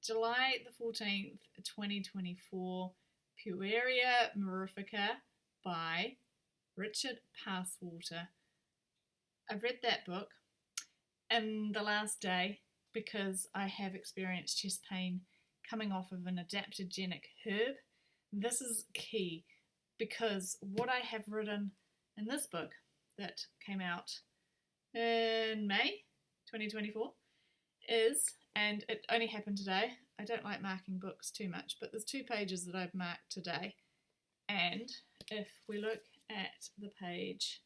July the 14th, 2024, Pueria Mirifica by Richard Passwater. I've read that book in the last day because I have experienced chest pain coming off of an adaptogenic herb. This is key because what I have written in this book that came out in May 2024 is, and it only happened today, I don't like marking books too much, but there's 2 pages that I've marked today, and if we look at the page,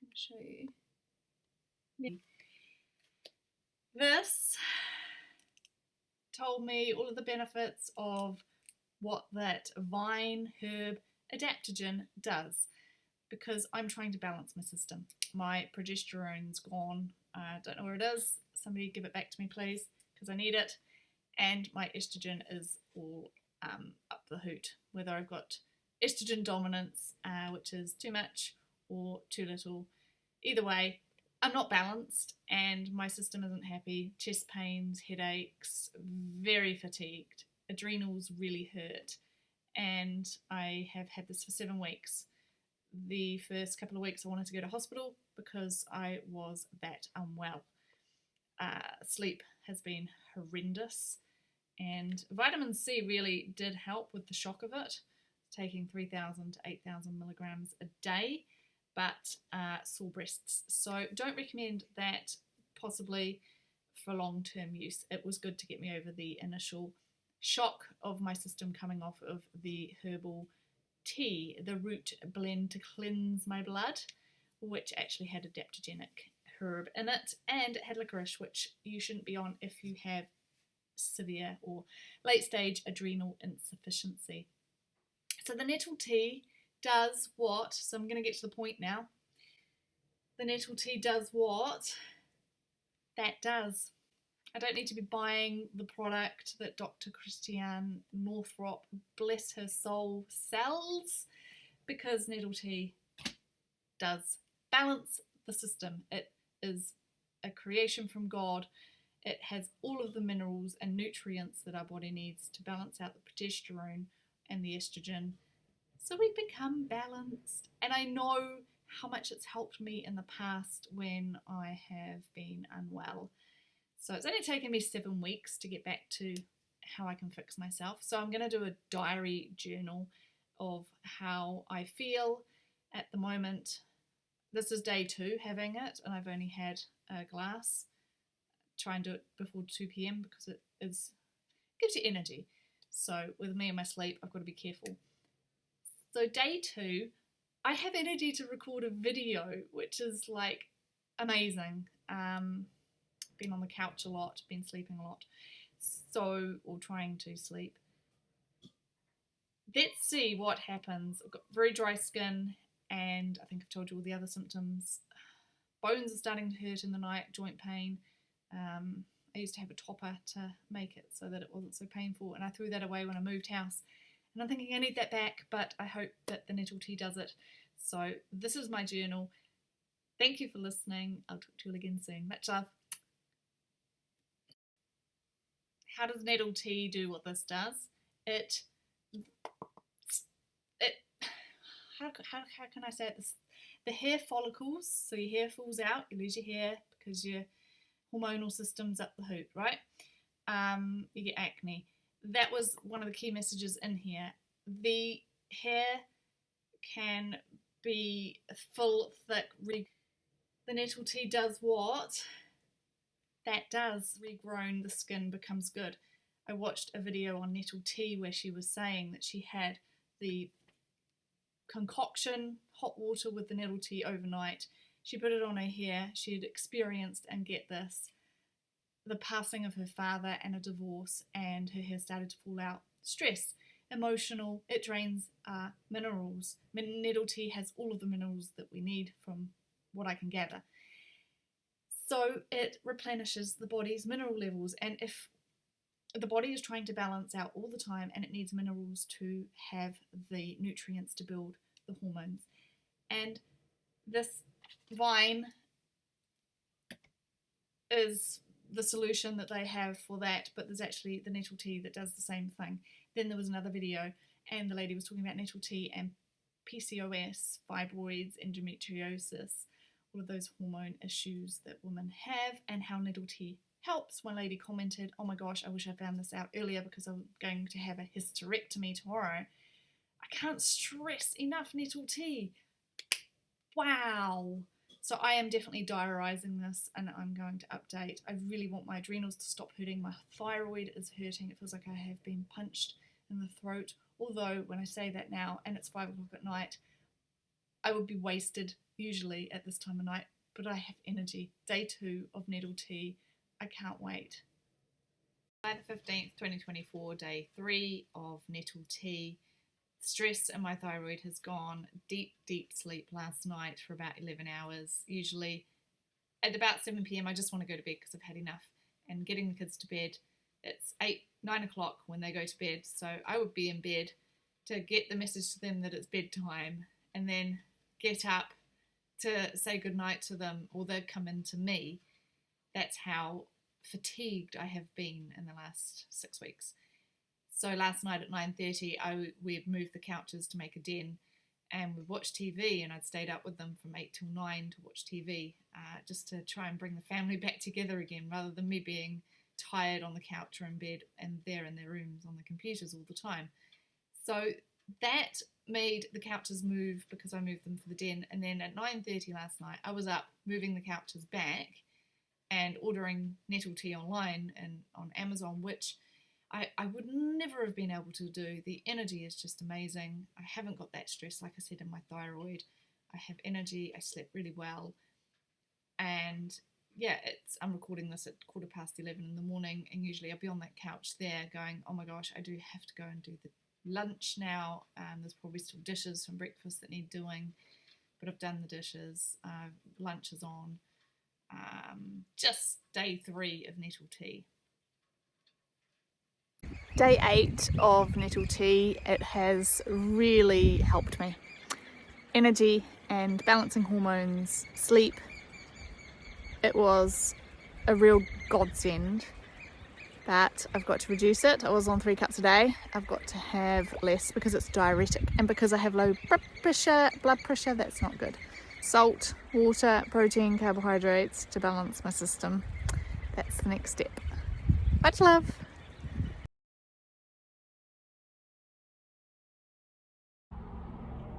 I'm just going to show you. This told me all of the benefits of what that vine herb adaptogen does, because I'm trying to balance my system. My progesterone's gone. I don't know where it is. Somebody give it back to me, please, because I need it. And my estrogen is all up the hoot. Whether I've got estrogen dominance, which is too much, or too little. Either way, I'm not balanced and my system isn't happy. Chest pains, headaches, very fatigued. Adrenals really hurt. And I have had this for 7 weeks. The first couple of weeks I wanted to go to hospital because I was that unwell. Sleep has been horrendous, and vitamin C really did help with the shock of it, taking 3,000 to 8,000 milligrams a day, but sore breasts. So don't recommend that possibly for long-term use. It was good to get me over the initial shock of my system coming off of the herbal tea, the root blend to cleanse my blood, which actually had adaptogenic herb in it, and it had licorice, which you shouldn't be on if you have severe or late stage adrenal insufficiency. So the nettle tea does what? So I'm going to get to the point now. The nettle tea does what that does. I don't need to be buying the product that Dr. Christiane Northrop, bless her soul, sells, because nettle tea does balance the system. It is a creation from God. It has all of the minerals and nutrients that our body needs to balance out the progesterone and the estrogen, so we become balanced. And I know how much it's helped me in the past when I have been unwell. So it's only taken me 7 weeks to get back to how I can fix myself. So I'm going to do a diary journal of how I feel at the moment. This is day 2 having it, and I've only had a glass. Try and do it before 2 p.m. because it gives you energy. So with me and my sleep, I've got to be careful. So day 2, I have energy to record a video, which is like amazing. Been on the couch a lot, been sleeping a lot, or trying to sleep. Let's see what happens. I've got very dry skin, and I think I've told you all the other symptoms. Bones are starting to hurt in the night, joint pain. I used to have a topper to make it so that it wasn't so painful, and I threw that away when I moved house. And I'm thinking I need that back, but I hope that the nettle tea does it. So this is my journal. Thank you for listening. I'll talk to you all again soon. Much love. How does nettle tea do what this does? How can I say it? The hair follicles, so your hair falls out, you lose your hair because your hormonal system's up the hoot, right? You get acne. That was one of the key messages in here. The hair can be full, thick, the nettle tea does what? That does. Regrown, the skin becomes good. I watched a video on nettle tea where she was saying that she had the concoction, hot water with the nettle tea overnight. She put it on her hair. She had experienced, and get this, the passing of her father and a divorce, and her hair started to fall out. Stress, emotional, it drains minerals. Nettle tea has all of the minerals that we need from what I can gather. So it replenishes the body's mineral levels, and if the body is trying to balance out all the time and it needs minerals to have the nutrients to build the hormones. And this vine is the solution that they have for that, but there's actually the nettle tea that does the same thing. Then there was another video and the lady was talking about nettle tea and PCOS, fibroids, endometriosis, all of those hormone issues that women have, and how nettle tea helps. One lady commented, "Oh my gosh, I wish I found this out earlier because I'm going to have a hysterectomy tomorrow." I can't stress enough nettle tea. Wow. So I am definitely diarising this, and I'm going to update. I really want my adrenals to stop hurting. My thyroid is hurting. It feels like I have been punched in the throat. Although when I say that now and it's 5 o'clock at night, I would be wasted usually at this time of night, but I have energy. Day 2 of nettle tea. I can't wait. July the 15th, 2024, day 3 of nettle tea. Stress in my thyroid has gone. Deep sleep last night for about 11 hours. Usually at about 7 p.m. I just want to go to bed because I've had enough. And getting the kids to bed, it's 9 o'clock when they go to bed. So I would be in bed to get the message to them that it's bedtime, and then get up to say goodnight to them, or they'd come in to me. That's how fatigued I have been in the last 6 weeks. So last night at 9:30, we'd moved the couches to make a den, and we'd watched TV, and I'd stayed up with them from 8 till 9 to watch TV, just to try and bring the family back together again, rather than me being tired on the couch or in bed and they're in their rooms on the computers all the time. So that made the couches move because I moved them for the den. And then at 9:30 last night, I was up moving the couches back and ordering nettle tea online and on Amazon, which I would never have been able to do. The energy is just amazing. I haven't got that stress, like I said, in my thyroid. I have energy. I slept really well. And yeah, I'm recording this at 11:15 in the morning, and usually I'll be on that couch there going, oh my gosh, I do have to go and do the lunch now. There's probably still dishes from breakfast that need doing, but I've done the dishes. Lunch is on. Just day 3 of nettle tea. Day 8 of nettle tea. It has really helped me. Energy and balancing hormones, sleep. It was a real godsend, but I've got to reduce it. I was on 3 cups a day. I've got to have less because it's diuretic, and because I have low blood pressure, that's not good. Salt, water, protein, carbohydrates to balance my system. That's the next step. Much love.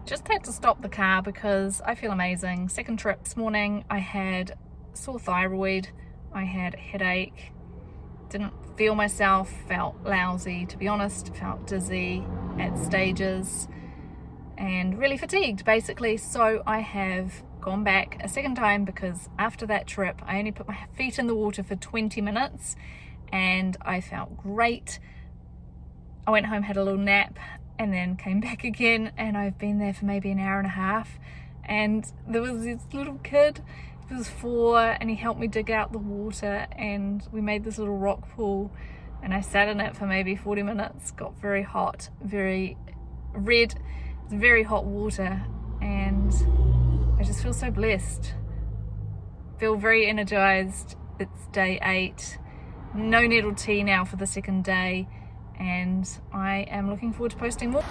Just had to stop the car because I feel amazing. Second trip this morning, I had sore thyroid, I had a headache, didn't feel myself, felt lousy to be honest, felt dizzy at stages and really fatigued basically. So I have gone back a second time because after that trip I only put my feet in the water for 20 minutes and I felt great. I went home, had a little nap, and then came back again, and I've been there for maybe an hour and a half. And there was this little kid, he was 4, and he helped me dig out the water, and we made this little rock pool, and I sat in it for maybe 40 minutes. Got very hot, very red, it's very hot water, and I just feel so blessed. Feel very energized. It's day 8. No nettle tea now for the second day, and I am looking forward to posting more.